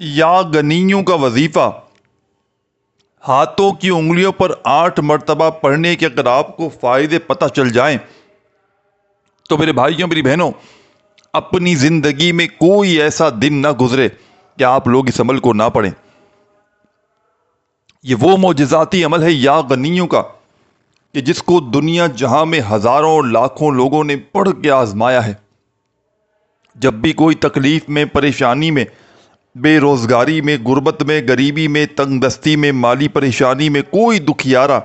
یا غنیوں کا وظیفہ ہاتھوں کی انگلیوں پر 8 مرتبہ پڑھنے کے اگر آپ کو فائدے پتہ چل جائیں تو میرے بھائیوں میری بہنوں، اپنی زندگی میں کوئی ایسا دن نہ گزرے کہ آپ لوگ اس عمل کو نہ پڑھیں۔ یہ وہ معجزاتی عمل ہے یا غنیوں کا کہ جس کو دنیا جہاں میں ہزاروں لاکھوں لوگوں نے پڑھ کے آزمایا ہے۔ جب بھی کوئی تکلیف میں، پریشانی میں، بے روزگاری میں، غربت میں، غریبی میں، تنگ دستی میں، مالی پریشانی میں کوئی دکھیارا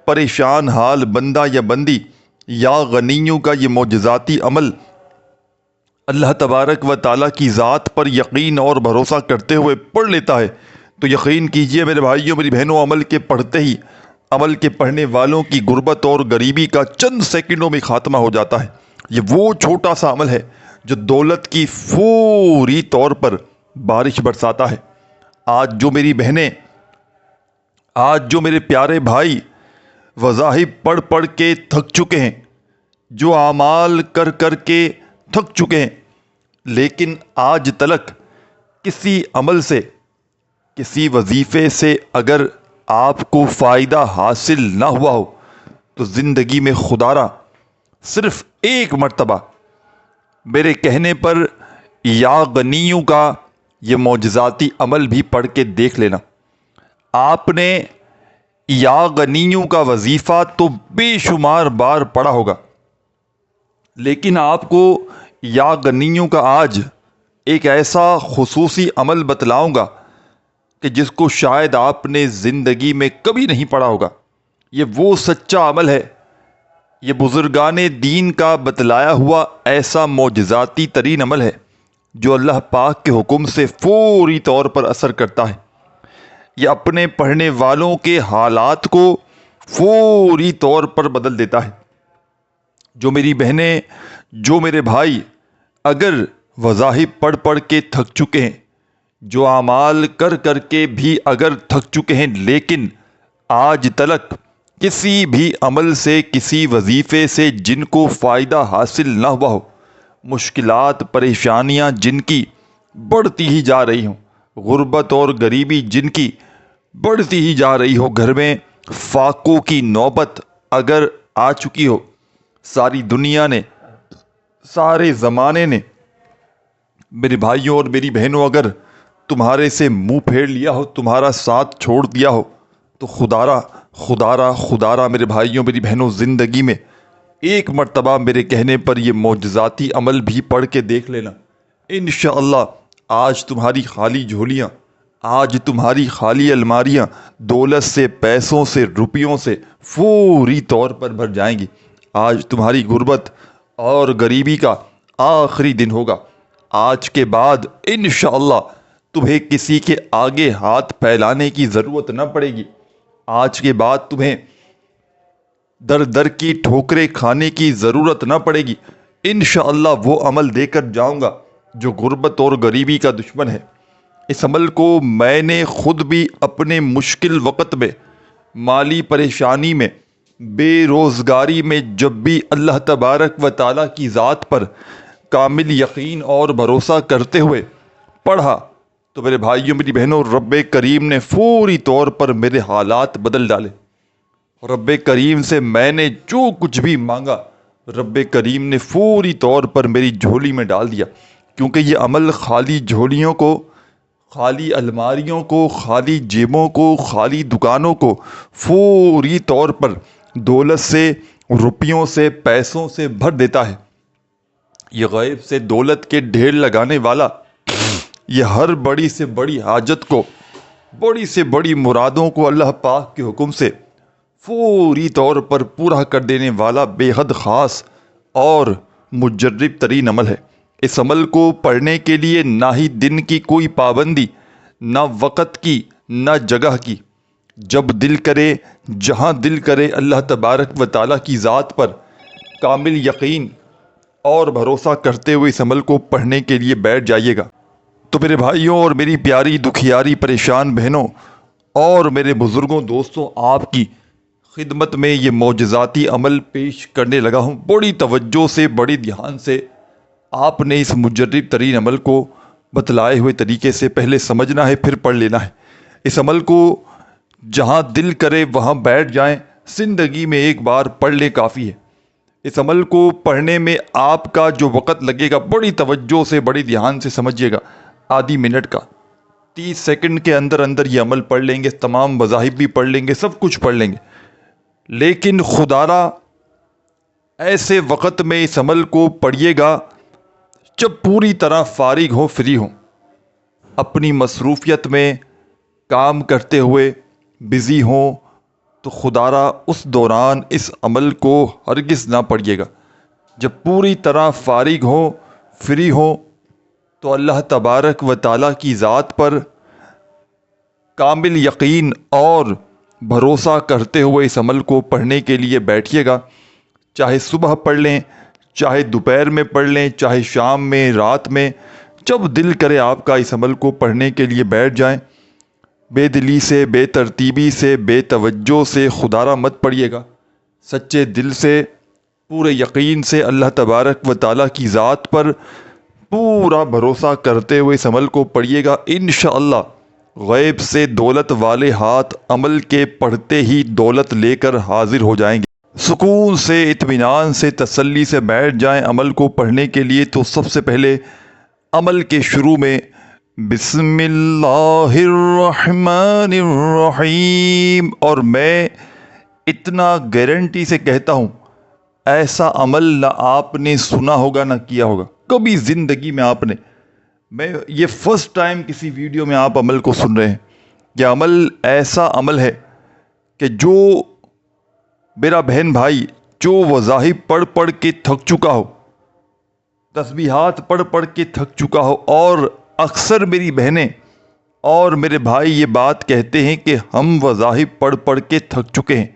پریشان حال بندہ یا بندی یا غنیوں کا یہ معجزاتی عمل اللہ تبارک و تعالیٰ کی ذات پر یقین اور بھروسہ کرتے ہوئے پڑھ لیتا ہے تو یقین کیجئے میرے بھائیوں میری بہنوں، عمل کے پڑھتے ہی عمل کے پڑھنے والوں کی غربت اور غریبی کا چند سیکنڈوں میں خاتمہ ہو جاتا ہے۔ یہ وہ چھوٹا سا عمل ہے جو دولت کی فوری طور پر بارش برساتا ہے۔ آج جو میری بہنیں، آج جو میرے پیارے بھائی وظائف پڑھ پڑھ کے تھک چکے ہیں، جو اعمال کر کر کے تھک چکے ہیں، لیکن آج تلک کسی عمل سے، کسی وظیفے سے اگر آپ کو فائدہ حاصل نہ ہوا ہو تو زندگی میں خدارا صرف ایک مرتبہ میرے کہنے پر یا غنیوں کا یہ معجزاتی عمل بھی پڑھ کے دیکھ لینا۔ آپ نے یا غنیوں کا وظیفہ تو بے شمار بار پڑھا ہوگا، لیکن آپ کو یا غنیوں کا آج ایک ایسا خصوصی عمل بتلاؤں گا کہ جس کو شاید آپ نے زندگی میں کبھی نہیں پڑھا ہوگا۔ یہ وہ سچا عمل ہے، یہ بزرگان دین کا بتلایا ہوا ایسا معجزاتی ترین عمل ہے جو اللہ پاک کے حکم سے فوری طور پر اثر کرتا ہے۔ یہ اپنے پڑھنے والوں کے حالات کو فوری طور پر بدل دیتا ہے۔ جو میری بہنیں، جو میرے بھائی اگر وظائف پڑھ پڑھ کے تھک چکے ہیں، جو اعمال کر کر کے بھی اگر تھک چکے ہیں، لیکن آج تلک کسی بھی عمل سے، کسی وظیفے سے جن کو فائدہ حاصل نہ ہوا ہو، مشکلات پریشانیاں جن کی بڑھتی ہی جا رہی ہوں، غربت اور غریبی جن کی بڑھتی ہی جا رہی ہو، گھر میں فاقوں کی نوبت اگر آ چکی ہو، ساری دنیا نے، سارے زمانے نے میرے بھائیوں اور میری بہنوں اگر تمہارے سے منہ پھیر لیا ہو، تمہارا ساتھ چھوڑ دیا ہو، تو خدارا خدارا خدارا میرے بھائیوں میری بہنوں، زندگی میں ایک مرتبہ میرے کہنے پر یہ معجزاتی عمل بھی پڑھ کے دیکھ لینا۔ انشاءاللہ آج تمہاری خالی جھولیاں، آج تمہاری خالی الماریاں دولت سے، پیسوں سے، روپیوں سے فوری طور پر بھر جائیں گی۔ آج تمہاری غربت اور غریبی کا آخری دن ہوگا۔ آج کے بعد انشاءاللہ تمہیں کسی کے آگے ہاتھ پھیلانے کی ضرورت نہ پڑے گی۔ آج کے بعد تمہیں در در کی ٹھوکریں کھانے کی ضرورت نہ پڑے گی۔ انشاءاللہ وہ عمل دے کر جاؤں گا جو غربت اور غریبی کا دشمن ہے۔ اس عمل کو میں نے خود بھی اپنے مشکل وقت میں، مالی پریشانی میں، بے روزگاری میں، جب بھی اللہ تبارک و تعالیٰ کی ذات پر کامل یقین اور بھروسہ کرتے ہوئے پڑھا تو میرے بھائیوں میری بہنوں، رب کریم نے فوری طور پر میرے حالات بدل ڈالے۔ رب کریم سے میں نے جو کچھ بھی مانگا، رب کریم نے فوری طور پر میری جھولی میں ڈال دیا، کیونکہ یہ عمل خالی جھولیوں کو، خالی الماریوں کو، خالی جیبوں کو، خالی دکانوں کو فوری طور پر دولت سے، روپیوں سے، پیسوں سے بھر دیتا ہے۔ یہ غیب سے دولت کے ڈھیر لگانے والا، یہ ہر بڑی سے بڑی حاجت کو، بڑی سے بڑی مرادوں کو اللہ پاک کے حکم سے فوری طور پر پورا کر دینے والا بے حد خاص اور مجرب ترین عمل ہے۔ اس عمل کو پڑھنے کے لیے نہ ہی دن کی کوئی پابندی، نہ وقت کی، نہ جگہ کی، جب دل کرے، جہاں دل کرے، اللہ تبارک و تعالیٰ کی ذات پر کامل یقین اور بھروسہ کرتے ہوئے اس عمل کو پڑھنے کے لیے بیٹھ جائیے گا۔ تو میرے بھائیوں اور میری پیاری دکھیاری پریشان بہنوں اور میرے بزرگوں، دوستوں، آپ کی خدمت میں یہ معجزاتی عمل پیش کرنے لگا ہوں۔ بڑی توجہ سے، بڑی دھیان سے آپ نے اس مجرب ترین عمل کو بتلائے ہوئے طریقے سے پہلے سمجھنا ہے پھر پڑھ لینا ہے۔ اس عمل کو جہاں دل کرے وہاں بیٹھ جائیں، زندگی میں ایک بار پڑھ لیں کافی ہے۔ اس عمل کو پڑھنے میں آپ کا جو وقت لگے گا بڑی توجہ سے بڑی دھیان سے سمجھیے گا، آدھی منٹ کا، 30 سیکنڈ کے اندر اندر یہ عمل پڑھ لیں گے، تمام مذاہب بھی پڑھ لیں گے، سب کچھ پڑھ لیں گے۔ لیکن خدارا ایسے وقت میں اس عمل کو پڑھیے گا جب پوری طرح فارغ ہو، فری ہو، اپنی مصروفیت میں کام کرتے ہوئے بزی ہوں، تو خدارا اس دوران اس عمل کو ہرگز نہ پڑھیے گا۔ جب پوری طرح فارغ ہو، فری ہو، تو اللہ تبارک و تعالیٰ کی ذات پر کامل یقین اور بھروسہ کرتے ہوئے اس عمل کو پڑھنے کے لیے بیٹھیے گا۔ چاہے صبح پڑھ لیں، چاہے دوپہر میں پڑھ لیں، چاہے شام میں، رات میں، جب دل کرے آپ کا اس عمل کو پڑھنے کے لیے بیٹھ جائیں۔ بے دلی سے، بے ترتیبی سے، بے توجہ سے خدارا مت پڑھیے گا، سچے دل سے، پورے یقین سے اللہ تبارک و تعالیٰ کی ذات پر پورا بھروسہ کرتے ہوئے اس عمل کو پڑھیے گا۔ انشاءاللہ غیب سے دولت والے ہاتھ عمل کے پڑھتے ہی دولت لے کر حاضر ہو جائیں گے۔ سکون سے، اطمینان سے، تسلی سے بیٹھ جائیں عمل کو پڑھنے کے لیے۔ تو سب سے پہلے عمل کے شروع میں بسم اللہ الرحمن الرحیم، اور میں اتنا گارنٹی سے کہتا ہوں ایسا عمل نہ آپ نے سنا ہوگا نہ کیا ہوگا کبھی زندگی میں آپ نے۔ میں یہ فرسٹ ٹائم کسی ویڈیو میں آپ عمل کو سن رہے ہیں۔ یہ عمل ایسا عمل ہے کہ جو میرا بہن بھائی جو وظائف پڑھ پڑھ کے تھک چکا ہو، تسبیحات پڑھ پڑھ کے تھک چکا ہو، اور اکثر میری بہنیں اور میرے بھائی یہ بات کہتے ہیں کہ ہم وظائف پڑھ پڑھ کے تھک چکے ہیں،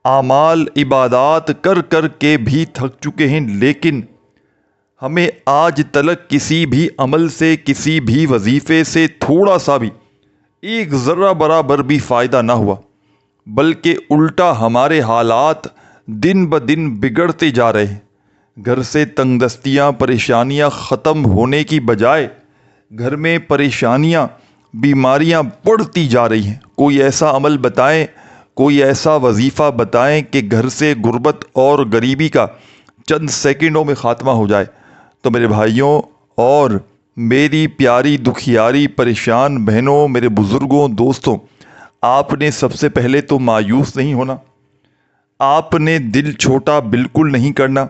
اعمال عبادات کر کر کے بھی تھک چکے ہیں، لیکن ہمیں آج تلک کسی بھی عمل سے، کسی بھی وظیفے سے تھوڑا سا بھی، ایک ذرہ برابر بھی فائدہ نہ ہوا، بلکہ الٹا ہمارے حالات دن بدن بگڑتے جا رہے ہیں۔ گھر سے تنگ دستیاں، پریشانیاں ختم ہونے کی بجائے گھر میں پریشانیاں، بیماریاں بڑھتی جا رہی ہیں۔ کوئی ایسا عمل بتائیں، کوئی ایسا وظیفہ بتائیں کہ گھر سے غربت اور غریبی کا چند سیکنڈوں میں خاتمہ ہو جائے۔ تو میرے بھائیوں اور میری پیاری دکھیاری پریشان بہنوں، میرے بزرگوں، دوستوں، آپ نے سب سے پہلے تو مایوس نہیں ہونا، آپ نے دل چھوٹا بالکل نہیں کرنا۔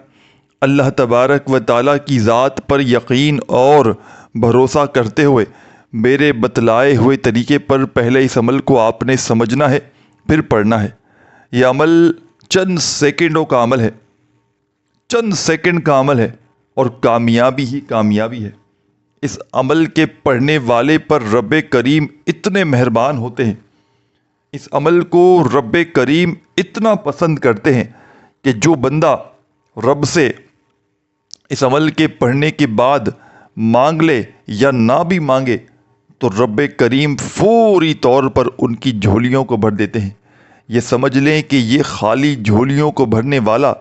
اللہ تبارک و تعالیٰ کی ذات پر یقین اور بھروسہ کرتے ہوئے میرے بتلائے ہوئے طریقے پر پہلے اس عمل کو آپ نے سمجھنا ہے، پھر پڑھنا ہے۔ یہ عمل چند سیکنڈوں کا عمل ہے، چند سیکنڈ کا عمل ہے، اور کامیابی ہی کامیابی ہے۔ اس عمل کے پڑھنے والے پر رب کریم اتنے مہربان ہوتے ہیں، اس عمل کو رب کریم اتنا پسند کرتے ہیں کہ جو بندہ رب سے اس عمل کے پڑھنے کے بعد مانگ لے یا نہ بھی مانگے تو رب کریم فوری طور پر ان کی جھولیوں کو بھر دیتے ہیں۔ یہ سمجھ لیں کہ یہ خالی جھولیوں کو بھرنے والا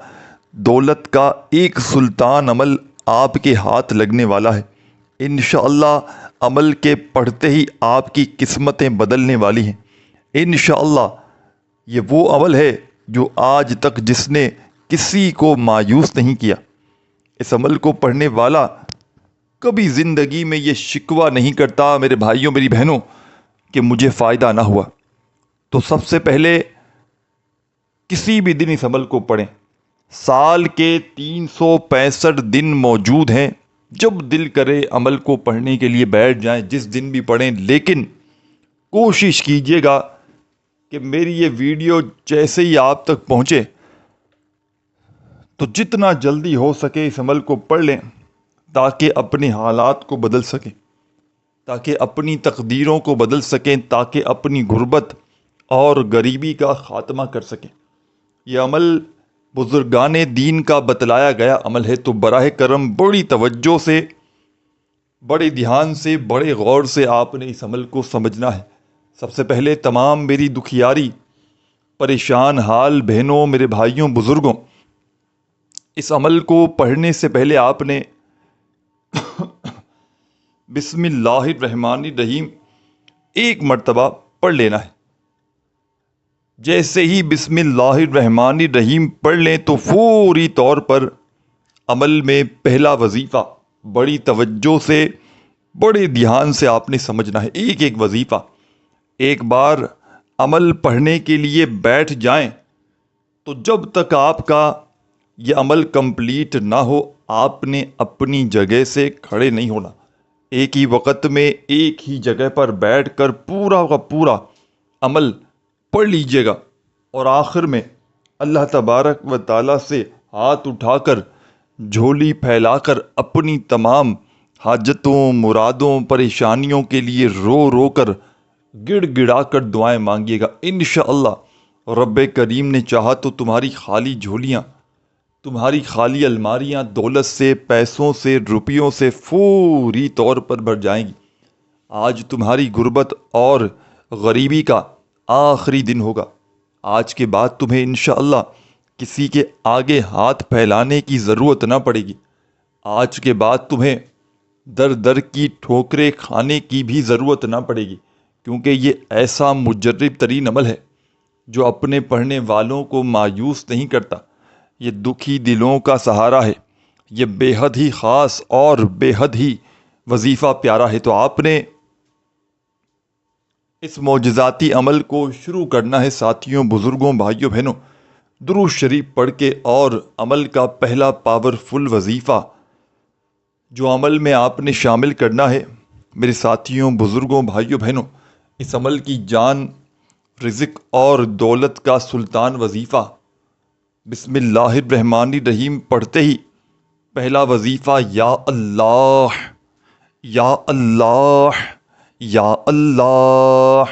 دولت کا ایک سلطان عمل آپ کے ہاتھ لگنے والا ہے۔ انشاءاللہ عمل کے پڑھتے ہی آپ کی قسمتیں بدلنے والی ہیں۔ انشاءاللہ یہ وہ عمل ہے جو آج تک جس نے کسی کو مایوس نہیں کیا۔ اس عمل کو پڑھنے والا کبھی زندگی میں یہ شکوہ نہیں کرتا میرے بھائیوں، میری بہنوں، کہ مجھے فائدہ نہ ہوا۔ تو سب سے پہلے کسی بھی دن اس عمل کو پڑھیں۔ سال کے 365 دن موجود ہیں، جب دل کرے عمل کو پڑھنے کے لیے بیٹھ جائیں، جس دن بھی پڑھیں، لیکن کوشش کیجیے گا کہ میری یہ ویڈیو جیسے ہی آپ تک پہنچے تو جتنا جلدی ہو سکے اس عمل کو پڑھ لیں، تاکہ اپنے حالات کو بدل سکیں، تاکہ اپنی تقدیروں کو بدل سکیں، تاکہ اپنی غربت اور غریبی کا خاتمہ کر سکیں۔ یہ عمل بزرگان دین کا بتلایا گیا عمل ہے، تو براہ کرم بڑی توجہ سے، بڑے دھیان سے، بڑے غور سے آپ نے اس عمل کو سمجھنا ہے۔ سب سے پہلے تمام میری دکھیاری پریشان حال بہنوں، میرے بھائیوں، بزرگوں، اس عمل کو پڑھنے سے پہلے آپ نے بسم اللہ الرحمن الرحیم ایک مرتبہ پڑھ لینا ہے۔ جیسے ہی بسم اللہ الرحمن الرحیم پڑھ لیں تو فوری طور پر عمل میں پہلا وظیفہ بڑی توجہ سے، بڑے دھیان سے آپ نے سمجھنا ہے۔ ایک ایک وظیفہ، ایک بار عمل پڑھنے کے لیے بیٹھ جائیں تو جب تک آپ کا یہ عمل کمپلیٹ نہ ہو آپ نے اپنی جگہ سے کھڑے نہیں ہونا۔ ایک ہی وقت میں ایک ہی جگہ پر بیٹھ کر پورا کا پورا عمل پڑھ لیجئے گا، اور آخر میں اللہ تبارک و تعالیٰ سے ہاتھ اٹھا کر، جھولی پھیلا کر اپنی تمام حاجتوں، مرادوں، پریشانیوں کے لیے رو رو کر، گڑ گڑا کر دعائیں مانگیے گا۔ انشاءاللہ رب کریم نے چاہا تو تمہاری خالی جھولیاں، تمہاری خالی الماریاں دولت سے، پیسوں سے، روپیوں سے فوری طور پر بھر جائیں گی۔ آج تمہاری غربت اور غریبی کا آخری دن ہوگا۔ آج کے بعد تمہیں انشاءاللہ کسی کے آگے ہاتھ پھیلانے کی ضرورت نہ پڑے گی۔ آج کے بعد تمہیں در در کی ٹھوکریں کھانے کی بھی ضرورت نہ پڑے گی، کیونکہ یہ ایسا مجرب ترین عمل ہے جو اپنے پڑھنے والوں کو مایوس نہیں کرتا۔ یہ دکھی دلوں کا سہارا ہے۔ یہ بے حد ہی خاص اور بے حد ہی وظیفہ پیارا ہے۔ تو آپ نے اس معجزاتی عمل کو شروع کرنا ہے ساتھیوں، بزرگوں، بھائیوں، بہنوں، درود شریف پڑھ کے۔ اور عمل کا پہلا پاورفل وظیفہ جو عمل میں آپ نے شامل کرنا ہے میرے ساتھیوں، بزرگوں، بھائیوں، بہنوں، اس عمل کی جان، رزق اور دولت کا سلطان وظیفہ بسم اللہ الرحمن الرحیم پڑھتے ہی پہلا وظیفہ یا اللہ، یا اللہ، یا اللہ،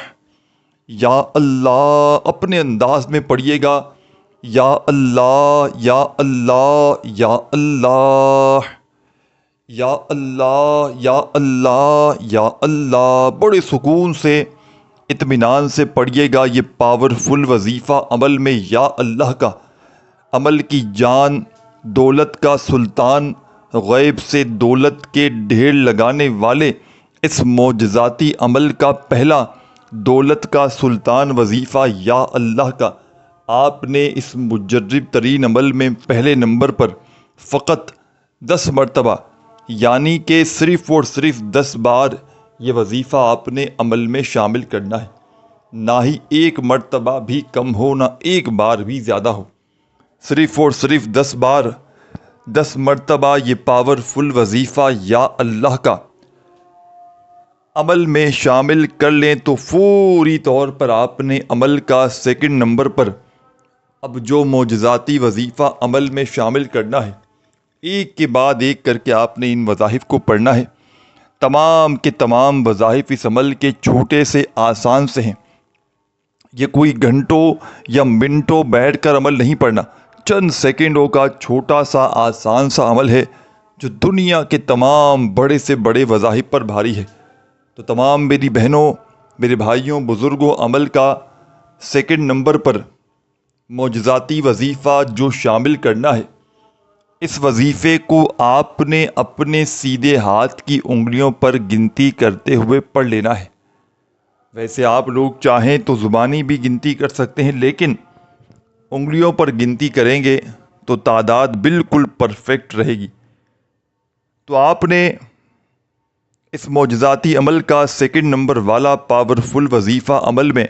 یا اللہ اپنے انداز میں پڑھیے گا۔ یا اللہ، یا اللہ، یا اللہ، یا اللہ، یا اللہ، یا اللہ، بڑے سکون سے، اطمینان سے پڑھیے گا۔ یہ پاورفل وظیفہ عمل میں یا اللہ کا، عمل کی جان، دولت کا سلطان، غیب سے دولت کے ڈھیر لگانے والے اس معجزاتی عمل کا پہلا دولت کا سلطان وظیفہ یا اللہ کا آپ نے اس مجرب ترین عمل میں پہلے نمبر پر فقط 10 مرتبہ، یعنی کہ صرف اور صرف 10 بار یہ وظیفہ آپ نے عمل میں شامل کرنا ہے۔ نہ ہی ایک مرتبہ بھی کم ہو، نہ ایک بار بھی زیادہ ہو، صرف اور صرف 10 بار، 10 مرتبہ یہ پاورفل وظیفہ یا اللہ کا عمل میں شامل کر لیں تو فوری طور پر آپ نے عمل کا سیکنڈ نمبر پر اب جو معجزاتی وظیفہ عمل میں شامل کرنا ہے، ایک کے بعد ایک کر کے آپ نے ان وظائف کو پڑھنا ہے۔ تمام کے تمام وظائف اس عمل کے چھوٹے سے آسان سے ہیں۔ یہ کوئی گھنٹوں یا منٹوں بیٹھ کر عمل نہیں پڑھنا، چند سیکنڈوں کا چھوٹا سا آسان سا عمل ہے جو دنیا کے تمام بڑے سے بڑے وظائف پر بھاری ہے۔ تو تمام میری بہنوں، میرے بھائیوں، بزرگوں، عمل کا سیکنڈ نمبر پر معجزاتی وظیفہ جو شامل کرنا ہے، اس وظیفے کو آپ نے اپنے سیدھے ہاتھ کی انگلیوں پر گنتی کرتے ہوئے پڑھ لینا ہے۔ ویسے آپ لوگ چاہیں تو زبانی بھی گنتی کر سکتے ہیں، لیکن انگلیوں پر گنتی کریں گے تو تعداد بالکل پرفیکٹ رہے گی۔ تو آپ نے اس معجزاتی عمل کا سیکنڈ نمبر والا پاورفل وظیفہ عمل میں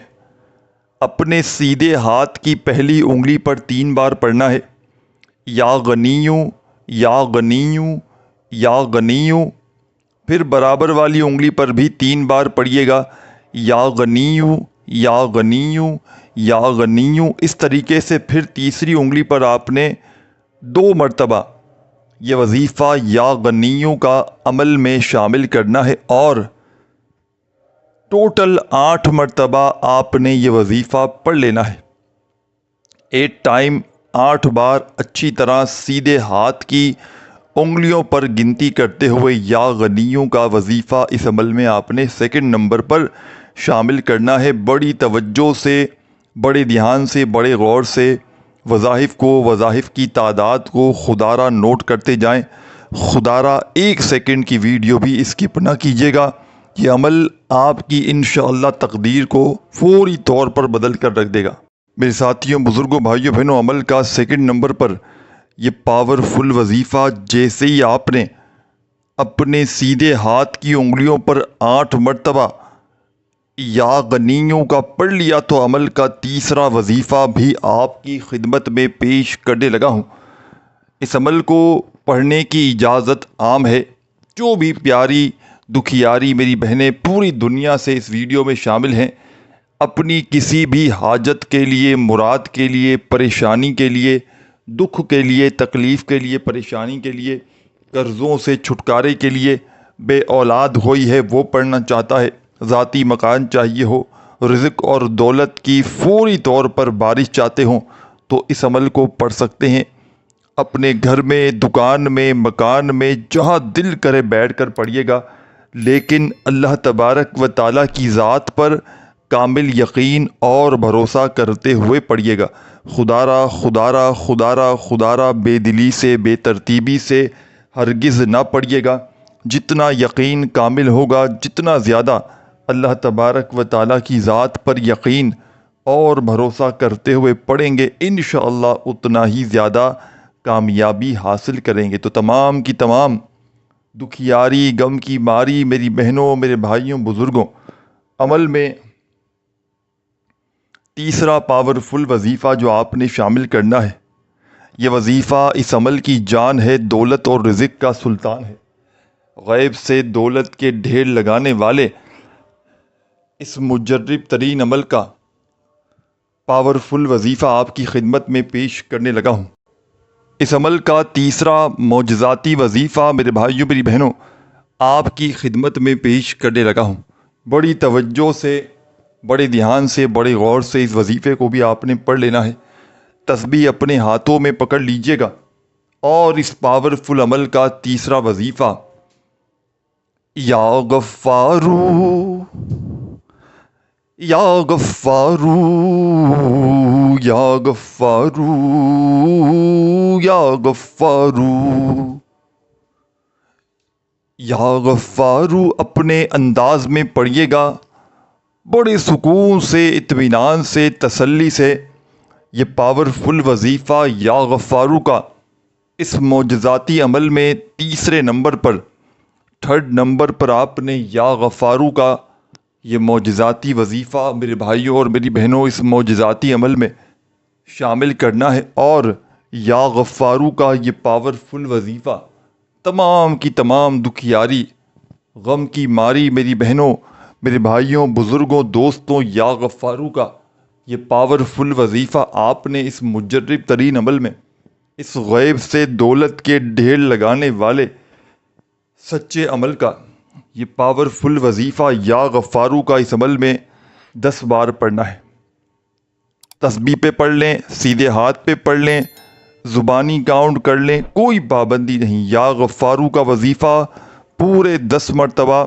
اپنے سیدھے ہاتھ کی پہلی انگلی پر 3 بار پڑھنا ہے۔ یا غنیو، یا غنیو، یا غنیو، پھر برابر والی انگلی پر بھی 3 بار پڑھیے گا۔ یا غنیو، یا غنیو، یا غنیو، اس طریقے سے پھر تیسری انگلی پر آپ نے 2 مرتبہ یہ وظیفہ یا غنیو کا عمل میں شامل کرنا ہے، اور ٹوٹل 8 مرتبہ آپ نے یہ وظیفہ پڑھ لینا ہے۔ 8 ٹائم 8 بار اچھی طرح سیدھے ہاتھ کی انگلیوں پر گنتی کرتے ہوئے یا غنیوں کا وظیفہ اس عمل میں آپ نے سیکنڈ نمبر پر شامل کرنا ہے۔ بڑی توجہ سے، بڑے دھیان سے، بڑے غور سے وظائف کو، وظائف کی تعداد کو خدا را نوٹ کرتے جائیں۔ خدا را 1 سیکنڈ کی ویڈیو بھی اسکپ نہ کیجیے گا۔ یہ عمل آپ کی انشاءاللہ تقدیر کو فوری طور پر بدل کر رکھ دے گا۔ میرے ساتھیوں، بزرگوں، بھائیوں، بہنوں، عمل کا 2 نمبر پر یہ پاورفل وظیفہ جیسے ہی آپ نے اپنے سیدھے ہاتھ کی انگلیوں پر 8 مرتبہ یا غنیوں کا پڑھ لیا تو عمل کا 3 وظیفہ بھی آپ کی خدمت میں پیش کرنے لگا ہوں۔ اس عمل کو پڑھنے کی اجازت عام ہے۔ جو بھی پیاری دکھیاری میری بہنیں پوری دنیا سے اس ویڈیو میں شامل ہیں، اپنی کسی بھی حاجت کے لیے، مراد کے لیے، پریشانی کے لیے، دکھ کے لیے، تکلیف کے لیے، پریشانی کے لیے، قرضوں سے چھٹکارے کے لیے، بے اولاد ہوئی ہے وہ پڑھنا چاہتا ہے، ذاتی مکان چاہیے ہو، رزق اور دولت کی فوری طور پر بارش چاہتے ہوں تو اس عمل کو پڑھ سکتے ہیں۔ اپنے گھر میں، دکان میں، مکان میں، جہاں دل کرے بیٹھ کر پڑھیے گا، لیکن اللہ تبارک و تعالیٰ کی ذات پر کامل یقین اور بھروسہ کرتے ہوئے پڑھیے گا۔ خدا را بے دلی سے، بے ترتیبی سے ہرگز نہ پڑھیے گا۔ جتنا یقین کامل ہوگا، جتنا زیادہ اللہ تبارک و تعالیٰ کی ذات پر یقین اور بھروسہ کرتے ہوئے پڑھیں گے، انشاءاللہ اتنا ہی زیادہ کامیابی حاصل کریں گے۔ تو تمام کی تمام دکھیاری، غم کی ماری میری بہنوں، میرے بھائیوں، بزرگوں، عمل میں 3 پاورفل وظیفہ جو آپ نے شامل کرنا ہے، یہ وظیفہ اس عمل کی جان ہے، دولت اور رزق کا سلطان ہے۔ غیب سے دولت کے ڈھیر لگانے والے اس مجرب ترین عمل کا پاورفل وظیفہ آپ کی خدمت میں پیش کرنے لگا ہوں۔ اس عمل کا 3 معجزاتی وظیفہ میرے بھائیوں، میری بہنوں، آپ کی خدمت میں پیش کرنے لگا ہوں۔ بڑی توجہ سے، بڑے دھیان سے، بڑے غور سے اس وظیفے کو بھی آپ نے پڑھ لینا ہے۔ تسبیح اپنے ہاتھوں میں پکڑ لیجئے گا اور اس پاورفل عمل کا 3 وظیفہ یا غفارو یا غفارو یا غفارو یا غفارو یا غفارو اپنے انداز میں پڑھیے گا، بڑے سکون سے، اطمینان سے، تسلی سے۔ یہ پاورفل وظیفہ یا غفارو کا اس معجزاتی عمل میں 3 نمبر پر، 3rd نمبر پر آپ نے یا غفارو کا یہ معجزاتی وظیفہ میرے بھائیوں اور میری بہنوں اس معجزاتی عمل میں شامل کرنا ہے۔ اور یا غفارو کا یہ پاورفل وظیفہ تمام کی تمام دکھیاری، غم کی ماری میری بہنوں، میرے بھائیوں، بزرگوں، دوستوں، یا غفارو کا یہ پاورفل وظیفہ آپ نے اس مجرب ترین عمل میں، اس غیب سے دولت کے ڈھیر لگانے والے سچے عمل کا یہ پاورفل وظیفہ یا غفارو کا اس عمل میں 10 بار پڑھنا ہے۔ تسبیح پہ پڑھ لیں، سیدھے ہاتھ پہ پڑھ لیں، زبانی کاؤنٹ کر لیں، کوئی پابندی نہیں۔ یا غفارو کا وظیفہ پورے 10 مرتبہ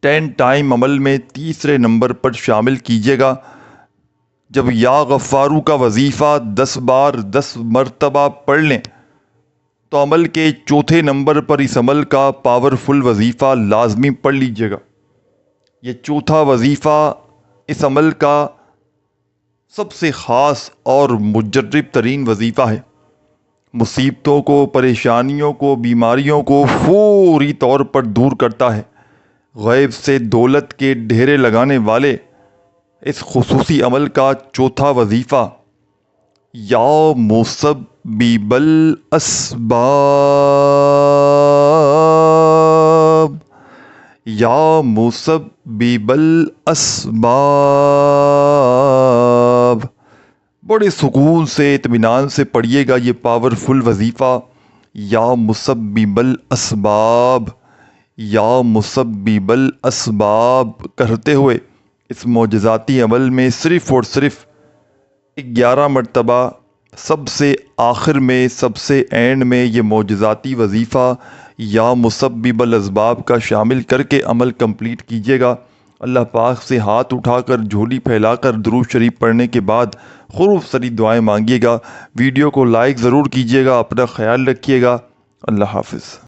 10 ٹائم عمل میں 3 نمبر پر شامل کیجیے گا۔ جب یا غفارو کا وظیفہ 10 بار 10 مرتبہ پڑھ لیں تو عمل کے 4تھے نمبر پر اس عمل کا پاورفل وظیفہ لازمی پڑھ لیجیے گا۔ یہ 4تھا وظیفہ اس عمل کا سب سے خاص اور مجرب ترین وظیفہ ہے۔ مصیبتوں کو، پریشانیوں کو، بیماریوں کو فوری طور پر دور کرتا ہے۔ غیب سے دولت کے ڈھیرے لگانے والے اس خصوصی عمل کا 4تھا وظیفہ یا مسبب الاسباب یا مسبب الاسباب، بڑے سکون سے، اطمینان سے پڑھیے گا یہ پاورفل وظیفہ یا مسبب الاسباب یا مسبب الاسباب کرتے ہوئے اس معجزاتی عمل میں صرف اور صرف 11 مرتبہ سب سے آخر میں، سب سے اینڈ میں یہ معجزاتی وظیفہ یا مسبب الاسباب کا شامل کر کے عمل کمپلیٹ کیجیے گا۔ اللہ پاک سے ہاتھ اٹھا کر، جھولی پھیلا کر درود شریف پڑھنے کے بعد خوب ساری دعائیں مانگیے گا۔ ویڈیو کو لائک ضرور کیجیے گا، اپنا خیال رکھیے گا۔ اللہ حافظ.